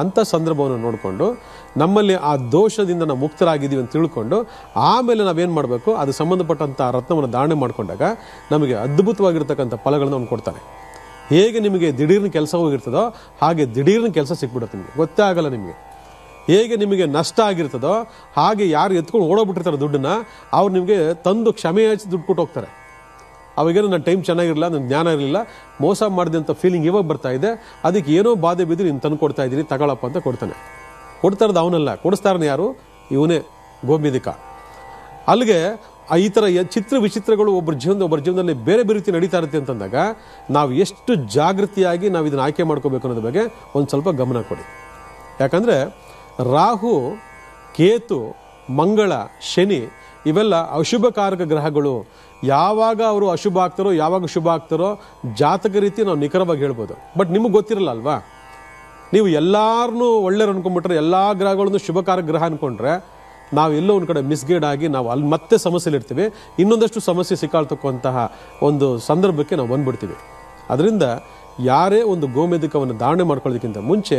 ಅಂಥ ಸಂದರ್ಭವನ್ನು ನೋಡಿಕೊಂಡು ನಮ್ಮಲ್ಲಿ ಆ ದೋಷದಿಂದ ನಾವು ಮುಕ್ತರಾಗಿದ್ದೀವಿ ಅಂತ ತಿಳ್ಕೊಂಡು ಆಮೇಲೆ ನಾವೇನು ಮಾಡಬೇಕು, ಅದು ಸಂಬಂಧಪಟ್ಟಂಥ ರತ್ನವನ್ನು ಧಾರಣೆ ಮಾಡಿಕೊಂಡಾಗ ನಮಗೆ ಅದ್ಭುತವಾಗಿರ್ತಕ್ಕಂಥ ಫಲಗಳನ್ನು ಅವನು ಕೊಡ್ತಾನೆ. ಹೇಗೆ ನಿಮಗೆ ದಿಢೀರ್ನ ಕೆಲಸ ಹೋಗಿರ್ತದೋ ಹಾಗೆ ದಿಢೀರ್ನ ಕೆಲಸ ಸಿಕ್ಬಿಡುತ್ತೆ, ನಿಮಗೆ ಗೊತ್ತೇ ಆಗಲ್ಲ. ನಿಮಗೆ ಹೇಗೆ ನಿಮಗೆ ನಷ್ಟ ಆಗಿರ್ತದೋ ಹಾಗೆ ಯಾರು ಎತ್ಕೊಂಡು ಓಡೋಗ್ಬಿಟ್ಟಿರ್ತಾರೆ ದುಡ್ಡನ್ನ, ಅವ್ರು ನಿಮಗೆ ತಂದು ಕ್ಷಮೆ ಯಾಚಿಸಿ ದುಡ್ಡು ಕೊಟ್ಟು ಹೋಗ್ತಾರೆ. ಅವಾಗೇನೋ ನನ್ನ ಟೈಮ್ ಚೆನ್ನಾಗಿರಲಿಲ್ಲ, ನನ್ನ ಜ್ಞಾನ ಇರಲಿಲ್ಲ, ಮೋಸ ಮಾಡಿದೆ ಅಂತ ಫೀಲಿಂಗ್ ಇವಾಗ ಬರ್ತಾ ಇದೆ, ಅದಕ್ಕೆ ಏನೋ ಬಾಧೆ ಬಿದ್ದು ನೀನು ತಂದು ಕೊಡ್ತಾ ಇದ್ದೀನಿ ತಗೊಳಪ್ಪ ಅಂತ ಕೊಡ್ತಾನೆ. ಕೊಡ್ತಾ ಇರೋದು ಅವನಲ್ಲ, ಕೊಡಿಸ್ತಾರನೆ ಯಾರು, ಇವನೇ ಗೋಮಿದಿಕ. ಅಲ್ಲಿಗೆ ಈ ಥರ ಚಿತ್ರ ವಿಚಿತ್ರಗಳು ಒಬ್ಬರ ಜೀವನದಲ್ಲಿ ಬೇರೆ ಬೇರೆ ರೀತಿ ನಡೀತಾ ಇರುತ್ತೆ ಅಂತಂದಾಗ ನಾವು ಎಷ್ಟು ಜಾಗೃತಿಯಾಗಿ ನಾವು ಇದನ್ನು ಆಯ್ಕೆ ಮಾಡ್ಕೋಬೇಕು ಅನ್ನೋದ್ರ ಬಗ್ಗೆ ಒಂದು ಸ್ವಲ್ಪ ಗಮನ ಕೊಡಿ. ಯಾಕಂದರೆ ರಾಹು, ಕೇತು, ಮಂಗಳ, ಶನಿ ಇವೆಲ್ಲ ಅಶುಭಕಾರಕ ಗ್ರಹಗಳು. ಯಾವಾಗ ಅವರು ಅಶುಭ ಆಗ್ತಾರೋ ಯಾವಾಗ ಶುಭ ಆಗ್ತಾರೋ ಜಾತಕ ರೀತಿ ನಾವು ನಿಖರವಾಗಿ ಹೇಳ್ಬೋದು. ಬಟ್ ನಿಮಗೆ ಗೊತ್ತಿರಲ್ಲ ಅಲ್ವಾ. ನೀವು ಎಲ್ಲಾರನ್ನೂ ಒಳ್ಳೆಯವ್ರು ಅನ್ಕೊಂಡ್ಬಿಟ್ರೆ, ಎಲ್ಲ ಗ್ರಹಗಳನ್ನು ಶುಭಕಾರಕ ಗ್ರಹ ಅನ್ಕೊಂಡ್ರೆ ನಾವು ಎಲ್ಲೋ ಒಂದು ಕಡೆ ಮಿಸ್ಗೈಡ್ ಆಗಿ ನಾವು ಅಲ್ಲಿ ಮತ್ತೆ ಸಮಸ್ಯೆಲಿರ್ತೀವಿ, ಇನ್ನೊಂದಷ್ಟು ಸಮಸ್ಯೆ ಸಿಕ್ಕಾಳ್ತಕ್ಕಂತಹ ಒಂದು ಸಂದರ್ಭಕ್ಕೆ ನಾವು ಬಂದ್ಬಿಡ್ತೀವಿ. ಅದರಿಂದ ಯಾರೇ ಒಂದು ಗೋಮೇಧಿಕವನ್ನು ಧಾರಣೆ ಮಾಡ್ಕೊಳ್ಳೋದಕ್ಕಿಂತ ಮುಂಚೆ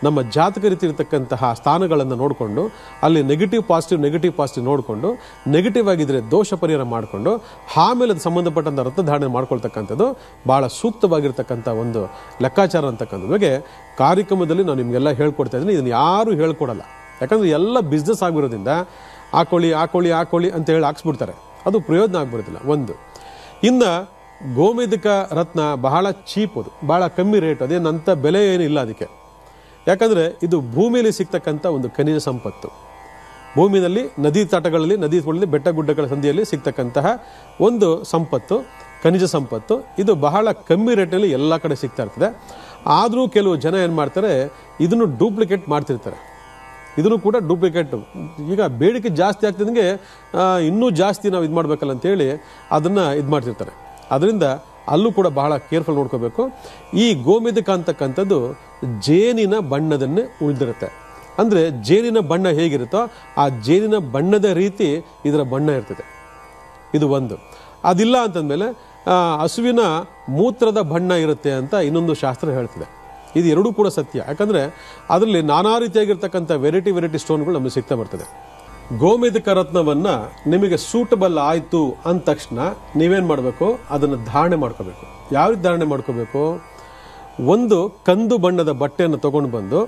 ನಮ್ಮ ಜಾತಕ ರೀತಿ ಇರತಕ್ಕಂತಹ ಸ್ಥಾನಗಳನ್ನು ನೋಡಿಕೊಂಡು ಅಲ್ಲಿ ನೆಗೆಟಿವ್ ಪಾಸಿಟಿವ್ ನೋಡಿಕೊಂಡು, ನೆಗೆಟಿವ್ ಆಗಿದ್ರೆ ದೋಷ ಪರಿಹಾರ ಮಾಡಿಕೊಂಡು ಆಮೇಲೆ ಅದು ಸಂಬಂಧಪಟ್ಟಂಥ ರತ್ನ ಧಾರಣೆ ಮಾಡ್ಕೊಳ್ತಕ್ಕಂಥದ್ದು ಭಾಳ ಸೂಕ್ತವಾಗಿರ್ತಕ್ಕಂಥ ಒಂದು ಲೆಕ್ಕಾಚಾರ ಅಂತಕ್ಕಂಥ ಬಗ್ಗೆ ಕಾರ್ಯಕ್ರಮದಲ್ಲಿ ನಾನು ನಿಮಗೆಲ್ಲ ಹೇಳ್ಕೊಡ್ತಾ ಇದ್ದೀನಿ. ಇದನ್ನು ಯಾರೂ ಹೇಳ್ಕೊಡಲ್ಲ. ಯಾಕಂದರೆ ಎಲ್ಲ ಬಿಸ್ನೆಸ್ ಆಗಿರೋದ್ರಿಂದ ಹಾಕೊಳ್ಳಿ ಹಾಕೊಳ್ಳಿ ಹಾಕೊಳ್ಳಿ ಅಂತ ಹೇಳಿ ಹಾಕ್ಸ್ಬಿಡ್ತಾರೆ, ಅದು ಪ್ರಯೋಜನ ಆಗ್ಬಿಡೋದಿಲ್ಲ. ಒಂದು. ಇನ್ನು ಗೋಮೇಧಿಕ ರತ್ನ ಬಹಳ ಚೀಪ್, ಅದು ಬಹಳ ಕಮ್ಮಿ ರೇಟ್, ಅದೇನಂತ ಬೆಲೆ ಏನಿಲ್ಲ ಅದಕ್ಕೆ. ಯಾಕಂದರೆ ಇದು ಭೂಮಿಯಲ್ಲಿ ಸಿಗ್ತಕ್ಕಂಥ ಒಂದು ಖನಿಜ ಸಂಪತ್ತು. ಭೂಮಿಯಲ್ಲಿ ನದಿ ತಟಗಳಲ್ಲಿ, ನದಿ ಬೆಟ್ಟ ಗುಡ್ಡಗಳ ಸಂಧಿಯಲ್ಲಿ ಸಿಗ್ತಕ್ಕಂತಹ ಒಂದು ಸಂಪತ್ತು, ಖನಿಜ ಸಂಪತ್ತು. ಇದು ಬಹಳ ಕಮ್ಮಿ ರೇಟಲ್ಲಿ ಎಲ್ಲ ಕಡೆ ಸಿಗ್ತಾ ಇರ್ತದೆ. ಆದರೂ ಕೆಲವು ಜನ ಏನು ಮಾಡ್ತಾರೆ, ಇದನ್ನು ಡೂಪ್ಲಿಕೇಟ್ ಮಾಡ್ತಿರ್ತಾರೆ. ಇದನ್ನು ಕೂಡ ಡೂಪ್ಲಿಕೇಟ್, ಈಗ ಬೇಡಿಕೆ ಜಾಸ್ತಿ ಆಗ್ತಿದ್ದಂಗೆ ಇನ್ನೂ ಜಾಸ್ತಿ ನಾವು ಇದು ಮಾಡಬೇಕಲ್ಲ ಅಂತೇಳಿ ಅದನ್ನು ಇದು ಮಾಡ್ತಿರ್ತಾರೆ. ಅದರಿಂದ ಅಲ್ಲೂ ಕೂಡ ಬಹಳ ಕೇರ್ಫುಲ್ ನೋಡ್ಕೋಬೇಕು. ಈ ಗೋಮೇಧಿಕ ಅಂತಕ್ಕಂಥದ್ದು ಜೇನಿನ ಬಣ್ಣದನ್ನೇ ಉಳಿದಿರುತ್ತೆ. ಅಂದರೆ ಜೇನಿನ ಬಣ್ಣ ಹೇಗಿರುತ್ತೋ ಆ ಜೇನಿನ ಬಣ್ಣದ ರೀತಿ ಇದರ ಬಣ್ಣ ಇರ್ತದೆ. ಇದು ಒಂದು. ಅದಿಲ್ಲ ಅಂತಂದಮೇಲೆ ಹಸುವಿನ ಮೂತ್ರದ ಬಣ್ಣ ಇರುತ್ತೆ ಅಂತ ಇನ್ನೊಂದು ಶಾಸ್ತ್ರ ಹೇಳ್ತದೆ. ಇದು ಎರಡೂ ಕೂಡ ಸತ್ಯ. ಯಾಕಂದರೆ ಅದರಲ್ಲಿ ನಾನಾ ರೀತಿಯಾಗಿರ್ತಕ್ಕಂಥ ವೆರೈಟಿ ಸ್ಟೋನ್ಗಳು ನಮಗೆ ಸಿಗ್ತಾ ಬರ್ತದೆ. ಗೋಮೇಧಿಕ ರತ್ನವನ್ನು ನಿಮಗೆ ಸೂಟಬಲ್ ಆಯಿತು ಅಂದ ತಕ್ಷಣ ನೀವೇನು ಮಾಡಬೇಕು, ಅದನ್ನು ಧಾರಣೆ ಮಾಡ್ಕೋಬೇಕು. ಯಾವ ರೀತಿ ಧಾರಣೆ ಮಾಡ್ಕೋಬೇಕು, ಒಂದು ಕಂದು ಬಣ್ಣದ ಬಟ್ಟೆಯನ್ನು ತೊಗೊಂಡು ಬಂದು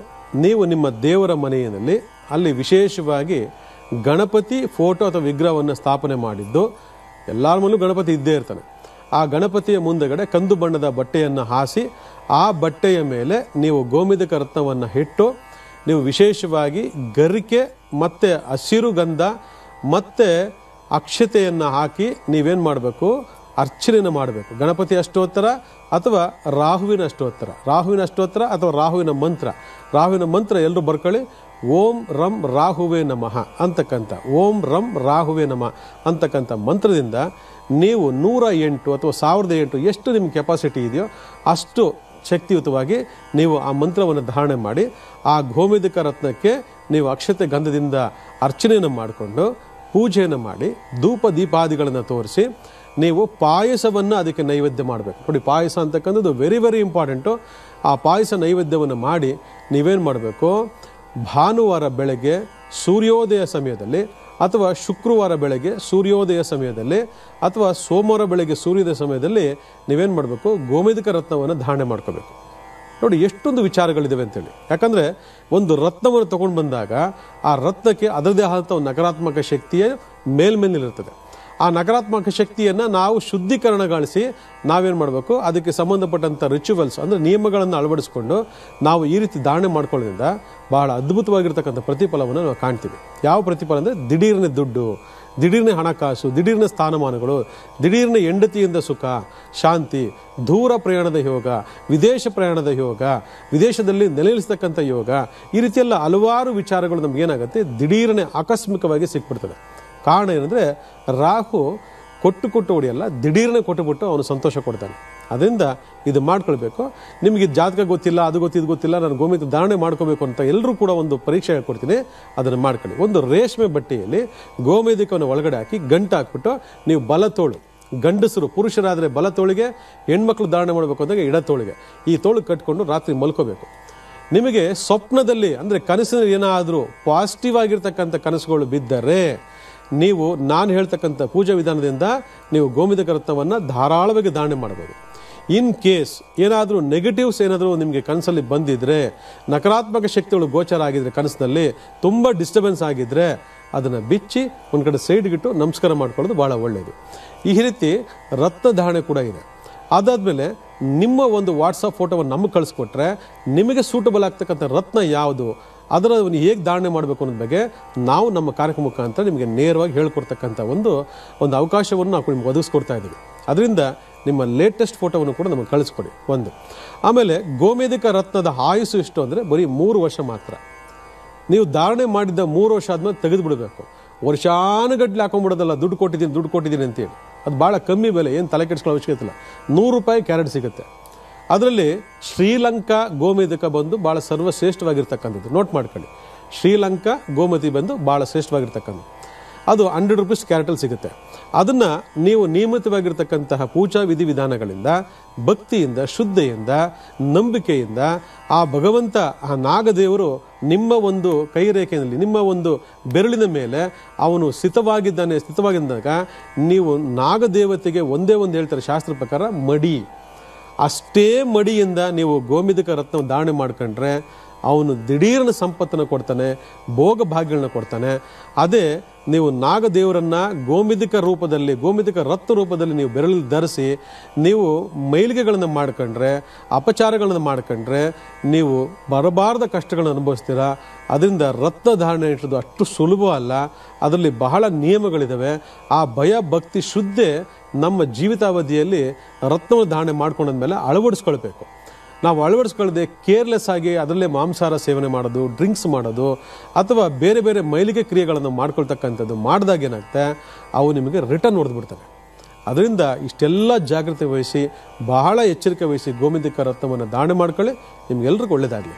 ನೀವು ನಿಮ್ಮ ದೇವರ ಮನೆಯಲ್ಲಿ ಅಲ್ಲಿ ವಿಶೇಷವಾಗಿ ಗಣಪತಿ ಫೋಟೋ ಅಥವಾ ವಿಗ್ರಹವನ್ನು ಸ್ಥಾಪನೆ ಮಾಡಿದ್ದು, ಎಲ್ಲರ ಮನೆಯಲ್ಲೂ ಗಣಪತಿ ಇದ್ದೇ ಇರ್ತಾನೆ. ಆ ಗಣಪತಿಯ ಮುಂದೆಗಡೆ ಕಂದು ಬಣ್ಣದ ಬಟ್ಟೆಯನ್ನು ಹಾಸಿ ಆ ಬಟ್ಟೆಯ ಮೇಲೆ ನೀವು ಗೋಮೇಧಿಕ ರತ್ನವನ್ನು ಇಟ್ಟು ನೀವು ವಿಶೇಷವಾಗಿ ಗರಿಕೆ ಮತ್ತು ಹಸಿರು ಗಂಧ ಮತ್ತು ಅಕ್ಷತೆಯನ್ನು ಹಾಕಿ ನೀವೇನು ಮಾಡಬೇಕು, ಅರ್ಚನೆಯನ್ನು ಮಾಡಬೇಕು. ಗಣಪತಿ ಅಷ್ಟೋತ್ತರ ಅಥವಾ ರಾಹುವಿನ ಅಷ್ಟೋತ್ತರ ಅಥವಾ ರಾಹುವಿನ ಮಂತ್ರ ಎಲ್ಲರೂ ಬರ್ಕೊಳ್ಳಿ. ಓಂ ರಂ ರಾಹುವೇ ನಮಃ ಅಂತಕ್ಕಂಥ, ಓಂ ರಂ ರಾಹುವೇ ನಮಃ ಅಂತಕ್ಕಂಥ ಮಂತ್ರದಿಂದ ನೀವು 108 ಅಥವಾ 1008 ಎಷ್ಟು ನಿಮ್ಮ ಕೆಪಾಸಿಟಿ ಇದೆಯೋ ಅಷ್ಟು ಶಕ್ತಿಯುತವಾಗಿ ನೀವು ಆ ಮಂತ್ರವನ್ನು ಧಾರಣೆ ಮಾಡಿ ಆ ಗೋಮೇಧಿಕ ರತ್ನಕ್ಕೆ ನೀವು ಅಕ್ಷತೆ ಗಂಧದಿಂದ ಅರ್ಚನೆಯನ್ನು ಮಾಡಿಕೊಂಡು ಪೂಜೆಯನ್ನು ಮಾಡಿ ಧೂಪ ದೀಪಾದಿಗಳನ್ನು ತೋರಿಸಿ ನೀವು ಪಾಯಸವನ್ನು ಅದಕ್ಕೆ ನೈವೇದ್ಯ ಮಾಡಬೇಕು. ನೋಡಿ, ಪಾಯಸ ಅಂತಕ್ಕಂಥದ್ದು ವೆರಿ ಇಂಪಾರ್ಟೆಂಟು. ಆ ಪಾಯಸ ನೈವೇದ್ಯವನ್ನು ಮಾಡಿ ನೀವೇನು ಮಾಡಬೇಕು, ಭಾನುವಾರ ಬೆಳಗ್ಗೆ ಸೂರ್ಯೋದಯ ಸಮಯದಲ್ಲಿ ಅಥವಾ ಶುಕ್ರವಾರ ಬೆಳಗ್ಗೆ ಸೂರ್ಯೋದಯ ಸಮಯದಲ್ಲಿ ಅಥವಾ ಸೋಮವಾರ ಬೆಳಗ್ಗೆ ಸೂರ್ಯೋದಯ ಸಮಯದಲ್ಲಿ ನೀವೇನು ಮಾಡಬೇಕು, ಗೋಮೇಧಿಕ ರತ್ನವನ್ನು ಧಾರಣೆ ಮಾಡ್ಕೋಬೇಕು. ನೋಡಿ ಎಷ್ಟೊಂದು ವಿಚಾರಗಳಿದ್ದಾವೆ ಅಂತೇಳಿ. ಯಾಕಂದರೆ ಒಂದು ರತ್ನವನ್ನು ತೊಗೊಂಡು ಬಂದಾಗ ಆ ರತ್ನಕ್ಕೆ ಅದರದೇ ಆದಂಥ ಒಂದು ನಕಾರಾತ್ಮಕ ಶಕ್ತಿಯೇ ಮೇಲ್ಮೇಲಿರ್ತದೆ. ಆ ನಕಾರಾತ್ಮಕ ಶಕ್ತಿಯನ್ನು ನಾವು ಶುದ್ಧೀಕರಣಗೊಳಿಸಿ ನಾವೇನು ಮಾಡಬೇಕು, ಅದಕ್ಕೆ ಸಂಬಂಧಪಟ್ಟಂಥ ರಿಚುವಲ್ಸ್ ಅಂದರೆ ನಿಯಮಗಳನ್ನು ಅಳವಡಿಸ್ಕೊಂಡು ನಾವು ಈ ರೀತಿ ಧಾರಣೆ ಮಾಡ್ಕೊಳ್ಳೋದ್ರಿಂದ ಬಹಳ ಅದ್ಭುತವಾಗಿರ್ತಕ್ಕಂಥ ಪ್ರತಿಫಲವನ್ನು ನಾವು ಕಾಣ್ತೀವಿ. ಯಾವ ಪ್ರತಿಫಲ ಅಂದರೆ ದಿಢೀರ್ನೆ ದುಡ್ಡು, ದಿಢೀರ್ನೆ ಹಣಕಾಸು, ದಿಢೀರ್ನೆ ಸ್ಥಾನಮಾನಗಳು, ದಿಢೀರ್ನೆ ಹೆಂಡತಿಯಿಂದ ಸುಖ, ಶಾಂತಿ, ದೂರ ಪ್ರಯಾಣದ ಯೋಗ, ವಿದೇಶ ಪ್ರಯಾಣದ ಯೋಗ, ವಿದೇಶದಲ್ಲಿ ನೆಲೆನಿಲ್ಲಿಸ್ತಕ್ಕಂಥ ಯೋಗ, ಈ ರೀತಿಯೆಲ್ಲ ಹಲವಾರು ವಿಚಾರಗಳು ನಮಗೇನಾಗುತ್ತೆ, ದಿಢೀರ್ನೆ ಆಕಸ್ಮಿಕವಾಗಿ ಸಿಕ್ಬಿಡ್ತದೆ. ಕಾರಣ ಏನಂದರೆ ರಾಹು ಕೊಟ್ಟು ಹೊಡಿಯಲ್ಲ, ದಿಢೀರ್ನೆ ಕೊಟ್ಟುಬಿಟ್ಟು ಅವನು ಸಂತೋಷ ಕೊಡ್ತಾನೆ. ಅದರಿಂದ ಇದು ಮಾಡ್ಕೊಳ್ಬೇಕು. ನಿಮಗೆ ಜಾತಕ ಗೊತ್ತಿಲ್ಲ, ಅದು ಗೊತ್ತಿಲ್ಲ, ನಾನು ಗೋಮೇಧಿಕ ಧಾರಣೆ ಮಾಡ್ಕೋಬೇಕು ಅಂತ ಎಲ್ಲರೂ ಕೂಡ ಒಂದು ಪರೀಕ್ಷೆ ಹೇಳ್ಕೊಡ್ತೀನಿ, ಅದನ್ನು ಮಾಡ್ಕೊಳ್ಳಿ. ಒಂದು ರೇಷ್ಮೆ ಬಟ್ಟೆಯಲ್ಲಿ ಗೋಮೇಧಿಕವನ್ನು ಒಳಗಡೆ ಹಾಕಿ ಗಂಟು ಹಾಕ್ಬಿಟ್ಟು ನೀವು ಬಲತೋಳು, ಗಂಡಸರು ಪುರುಷರಾದರೆ ಬಲತೋಳಿಗೆ, ಹೆಣ್ಮಕ್ಳು ಧಾರಣೆ ಮಾಡಬೇಕು ಅಂದಾಗ ಎಡತೋಳಿಗೆ ಈ ತೋಳು ಕಟ್ಕೊಂಡು ರಾತ್ರಿ ಮಲ್ಕೋಬೇಕು. ನಿಮಗೆ ಸ್ವಪ್ನದಲ್ಲಿ ಅಂದರೆ ಕನಸಿನಲ್ಲಿ ಏನಾದರೂ ಪಾಸಿಟಿವ್ ಆಗಿರ್ತಕ್ಕಂಥ ಕನಸುಗಳು ಬಿದ್ದರೆ ನೀವು ನಾನು ಹೇಳ್ತಕ್ಕಂಥ ಪೂಜಾ ವಿಧಾನದಿಂದ ನೀವು ಗೋಮೇಧಿಕ ರತ್ನವನ್ನು ಧಾರಾಳವಾಗಿ ಧಾರಣೆ ಮಾಡಬಹುದು. ಇನ್ ಕೇಸ್ ಏನಾದರೂ ನೆಗೆಟಿವ್ಸ್ ಏನಾದರೂ ನಿಮಗೆ ಕನಸಲ್ಲಿ ಬಂದಿದ್ರೆ, ನಕಾರಾತ್ಮಕ ಶಕ್ತಿಗಳು ಗೋಚರ ಆಗಿದ್ರೆ, ಕನಸಿನಲ್ಲಿ ತುಂಬ ಡಿಸ್ಟರ್ಬೆನ್ಸ್ ಆಗಿದ್ರೆ ಅದನ್ನು ಬಿಚ್ಚಿ ಒಂದು ಕಡೆ ಸೈಡ್ಗಿಟ್ಟು ನಮಸ್ಕಾರ ಮಾಡ್ಕೊಳ್ಳೋದು ಭಾಳ ಒಳ್ಳೆಯದು. ಈ ರೀತಿ ರತ್ನ ಧಾರಣೆ ಕೂಡ ಇದೆ. ಅದಾದಮೇಲೆ ನಿಮ್ಮ ಒಂದು ವಾಟ್ಸಪ್ ಫೋಟೋವನ್ನು ನಮಗೆ ಕಳಿಸ್ಕೊಟ್ರೆ ನಿಮಗೆ ಸೂಟಬಲ್ ಆಗ್ತಕ್ಕಂಥ ರತ್ನ ಯಾವುದು, ಅದರ ಹೇಗೆ ಧಾರಣೆ ಮಾಡಬೇಕು ಅನ್ನೋದ್ರ ಬಗ್ಗೆ ನಾವು ನಮ್ಮ ಕಾರ್ಯಕ್ರಮ ಮುಖಾಂತರ ನಿಮಗೆ ನೇರವಾಗಿ ಹೇಳ್ಕೊಡ್ತಕ್ಕಂಥ ಒಂದು ಅವಕಾಶವನ್ನು ನಾವು ನಿಮ್ಗೆ ಒದಗಿಸ್ಕೊಡ್ತಾ ಇದ್ದೀವಿ. ಅದರಿಂದ ನಿಮ್ಮ ಲೇಟೆಸ್ಟ್ ಫೋಟೋವನ್ನು ಕೂಡ ನಮಗೆ ಕಳಿಸ್ಕೊಡಿ. ಒಂದು ಆಮೇಲೆ ಗೋಮೇಧಿಕ ರತ್ನದ ಆಯುಸ್ಸು ಎಷ್ಟು ಅಂದರೆ ಬರೀ 3 ವರ್ಷ ಮಾತ್ರ. ನೀವು ಧಾರಣೆ ಮಾಡಿದ್ದ 3 ವರ್ಷ ಆದಮೇಲೆ ತೆಗೆದು ಬಿಡಬೇಕು. ವರ್ಷಾನುಗಟ್ಟಲೆ ಹಾಕೊಂಡ್ಬಿಡೋದಲ್ಲ, ದುಡ್ಡು ಕೊಟ್ಟಿದ್ದೀನಿ ಅಂತೇಳಿ. ಅದು ಭಾಳ ಕಮ್ಮಿ ಬೆಲೆ, ಏನು ತಲೆ ಕೆಡಿಸ್ಕೊಳ್ಳೋ ಅವಶ್ಯಕತೆ ಇಲ್ಲ. 100 ರೂಪಾಯಿ ಕ್ಯಾರೆಟ್ ಸಿಗುತ್ತೆ. ಅದರಲ್ಲಿ ಶ್ರೀಲಂಕಾ ಗೋಮೇಧಿಕ ಬಂದು ಭಾಳ ಸರ್ವಶ್ರೇಷ್ಠವಾಗಿರ್ತಕ್ಕಂಥದ್ದು. ನೋಟ್ ಮಾಡ್ಕೊಳ್ಳಿ, ಶ್ರೀಲಂಕಾ ಗೋಮತಿ ಬಂದು ಭಾಳ ಶ್ರೇಷ್ಠವಾಗಿರ್ತಕ್ಕಂಥದ್ದು. ಅದು 100 ರೂಪೀಸ್ ಕ್ಯಾರೆಟಲ್ಲಿ ಸಿಗುತ್ತೆ. ಅದನ್ನು ನೀವು ನಿಯಮಿತವಾಗಿರ್ತಕ್ಕಂತಹ ಪೂಜಾ ವಿಧಿವಿಧಾನಗಳಿಂದ, ಭಕ್ತಿಯಿಂದ, ಶ್ರದ್ಧೆಯಿಂದ, ನಂಬಿಕೆಯಿಂದ ಆ ಭಗವಂತ, ಆ ನಾಗದೇವರು ನಿಮ್ಮ ಒಂದು ಕೈ ರೇಖೆಯಲ್ಲಿ, ನಿಮ್ಮ ಒಂದು ಬೆರಳಿನ ಮೇಲೆ ಅವನು ಸ್ಥಿತವಾಗಿದ್ದಾಗ ನೀವು ನಾಗದೇವತೆಗೆ ಒಂದೇ ಒಂದು ಹೇಳ್ತಾರೆ ಶಾಸ್ತ್ರ ಪ್ರಕಾರ, ಮಡಿ. ಅಷ್ಟೇ ಮಡಿಯಿಂದ ನೀವು ಗೋಮೇಧಿಕ ರತ್ನ ಧಾರಣೆ ಮಾಡ್ಕೊಂಡ್ರೆ ಅವನು ದಿಢೀರ್ನ ಸಂಪತ್ತನ್ನು ಕೊಡ್ತಾನೆ, ಭೋಗ ಭಾಗ್ಯಗಳನ್ನ ಕೊಡ್ತಾನೆ. ಅದೇ ನೀವು ನಾಗದೇವರನ್ನು ಗೋಮೇಧಿಕ ರೂಪದಲ್ಲಿ, ಗೋಮೇಧಿಕ ರತ್ನ ರೂಪದಲ್ಲಿ ನೀವು ಬೆರಳಲ್ಲಿ ಧರಿಸಿ ನೀವು ಮೈಲಿಗೆಗಳನ್ನು ಮಾಡ್ಕೊಂಡ್ರೆ, ಅಪಚಾರಗಳನ್ನು ಮಾಡ್ಕೊಂಡ್ರೆ ನೀವು ಬರಬಾರದ ಕಷ್ಟಗಳನ್ನು ಅನುಭವಿಸ್ತೀರಾ. ಅದರಿಂದ ರತ್ನ ಧಾರಣೆ ಇಟ್ಟದ್ದು ಅಷ್ಟು ಸುಲಭ ಅಲ್ಲ, ಅದರಲ್ಲಿ ಬಹಳ ನಿಯಮಗಳಿದ್ದಾವೆ. ಆ ಭಯ, ಭಕ್ತಿ, ಶ್ರದ್ಧೆ ನಮ್ಮ ಜೀವಿತಾವಧಿಯಲ್ಲಿ ರತ್ನವನ್ನು ಧಾರಣೆ ಮಾಡ್ಕೊಂಡಾದ್ಮೇಲೆ ಅಳವಡಿಸ್ಕೊಳ್ಬೇಕು. ನಾವು ಅಳವಡಿಸ್ಕೊಳ್ಳದೆ ಕೇರ್ಲೆಸ್ ಆಗಿ ಅದರಲ್ಲೇ ಮಾಂಸಾಹಾರ ಸೇವನೆ ಮಾಡೋದು, ಡ್ರಿಂಕ್ಸ್ ಮಾಡೋದು ಅಥವಾ ಬೇರೆ ಬೇರೆ ಮೈಲಿಗೆ ಕ್ರಿಯೆಗಳನ್ನು ಮಾಡ್ಕೊಳ್ತಕ್ಕಂಥದ್ದು ಮಾಡಿದಾಗ ಏನಾಗುತ್ತೆ, ಅವು ನಿಮಗೆ ರಿಟರ್ನ್ ಹೊಡೆದ್ಬಿಡ್ತವೆ. ಅದರಿಂದ ಇಷ್ಟೆಲ್ಲ ಜಾಗ್ರತೆ ವಹಿಸಿ, ಬಹಳ ಎಚ್ಚರಿಕೆ ವಹಿಸಿ ಗೋಮೇಧಿಕ ರತ್ನವನ್ನು ಧಾರಣೆ ಮಾಡ್ಕೊಳ್ಳಿ. ನಿಮ್ಗೆಲ್ರಿಗೂ ಒಳ್ಳೆಯದಾಗಲಿ.